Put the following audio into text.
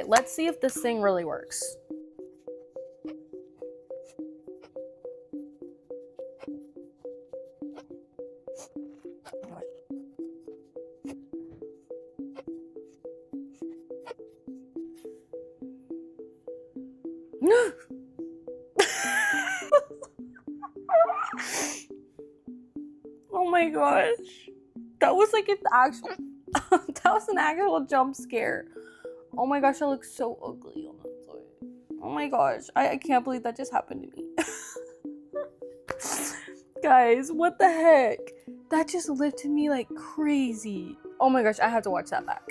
Let's see if this thing really works. Oh my gosh. That was like an actual that was an actual jump scare. Oh my gosh, I look so ugly on that side. Oh my gosh. I can't believe that just happened to me. Guys, what the heck? That just lifted me like crazy. Oh my gosh, I have to watch that back.